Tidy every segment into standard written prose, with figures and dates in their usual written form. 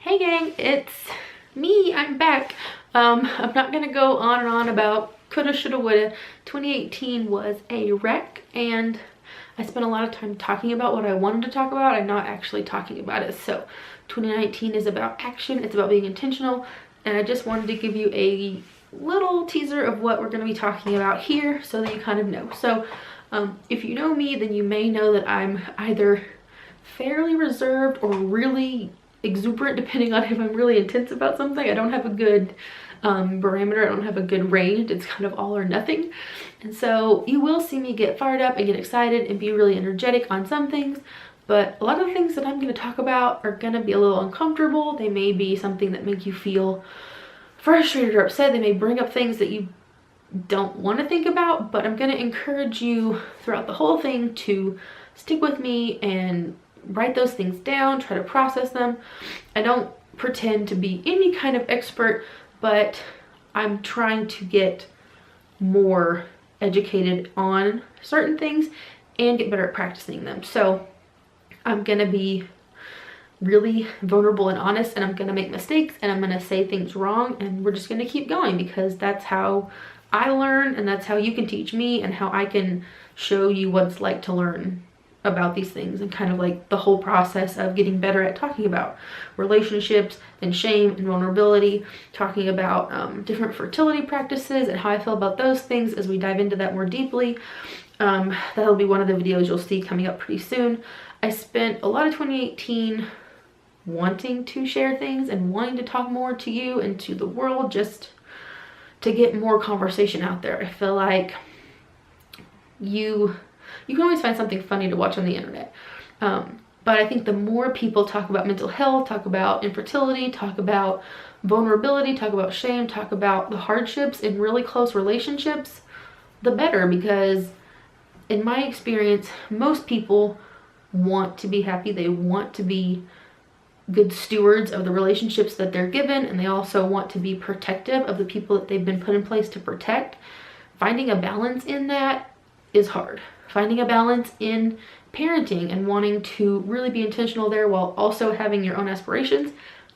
Hey gang, it's me, I'm back. I'm not gonna go on and on about coulda, shoulda, woulda. 2018 was a wreck and I spent a lot of time talking about what I wanted to talk about and not actually talking about it. So 2019 is about action, it's about being intentional, and I just wanted to give you a little teaser of what we're gonna be talking about here so that you kind of know. So if you know me, then you may know that I'm either fairly reserved or really exuberant, depending on if I'm really intense about something. I don't have a good barometer. I don't have a good range. It's kind of all or nothing. And so you will see me get fired up and get excited and be really energetic on some things, but a lot of the things that I'm going to talk about are going to be a little uncomfortable. They may be something that make you feel frustrated or upset. They may bring up things that you don't want to think about, but I'm going to encourage you throughout the whole thing to stick with me and write those things down, try to process them. I don't pretend to be any kind of expert, but I'm trying to get more educated on certain things and get better at practicing them. So I'm gonna be really vulnerable and honest, and I'm gonna make mistakes and I'm gonna say things wrong, and we're just gonna keep going because that's how I learn, and that's how you can teach me and how I can show you what it's like to learn about these things, and kind of like the whole process of getting better at talking about relationships and shame and vulnerability, talking about different fertility practices and how I feel about those things as we dive into that more deeply. That'll be one of the videos you'll see coming up pretty soon. I spent a lot of 2018 wanting to share things and wanting to talk more to you and to the world, just to get more conversation out there. I feel like you can always find something funny to watch on the internet. But I think the more people talk about mental health, talk about infertility, talk about vulnerability, talk about shame, talk about the hardships in really close relationships, the better, because in my experience, most people want to be happy. They want to be good stewards of the relationships that they're given, and they also want to be protective of the people that they've been put in place to protect. Finding a balance in that is hard. Finding a balance in parenting and wanting to really be intentional there while also having your own aspirations,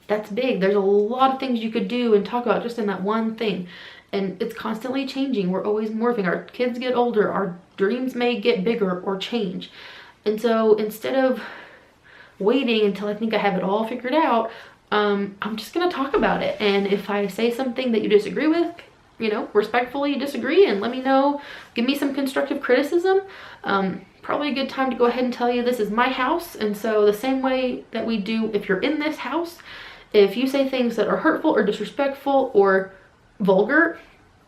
that's big. There's a lot of things you could do and talk about just in that one thing, and it's constantly changing. We're always morphing. Our kids get older, our dreams may get bigger or change, and so instead of waiting until I think I have it all figured out, I'm just gonna talk about it. And if I say something that you disagree with, you know, respectfully disagree and let me know, give me some constructive criticism. Probably a good time to go ahead and tell you this is my house, and so the same way that we do if you're in this house, if you say things that are hurtful or disrespectful or vulgar,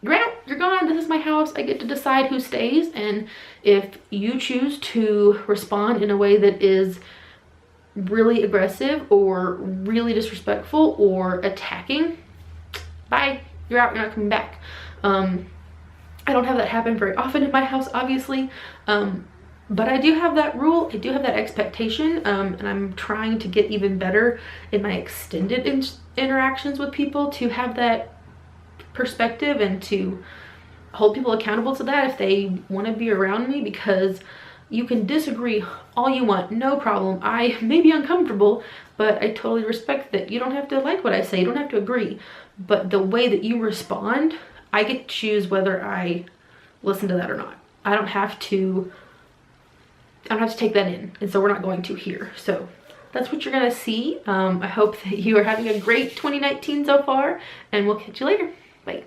you're out, you're gone. This is my house. I get to decide who stays, and if you choose to respond in a way that is really aggressive or really disrespectful or attacking, bye. You're out, you're not coming back. I don't have that happen very often in my house, obviously, but I do have that rule. I do have that expectation, and I'm trying to get even better in my extended interactions with people to have that perspective and to hold people accountable to that if they want to be around me, because you can disagree all you want, no problem. I may be uncomfortable, but I totally respect that. You don't have to like what I say, you don't have to agree, but the way that you respond, I get to choose whether I listen to that or not. I don't have to take that in, and so we're not going to here. So that's what you're gonna see. I hope that you are having a great 2019 so far, and we'll catch you later. Bye.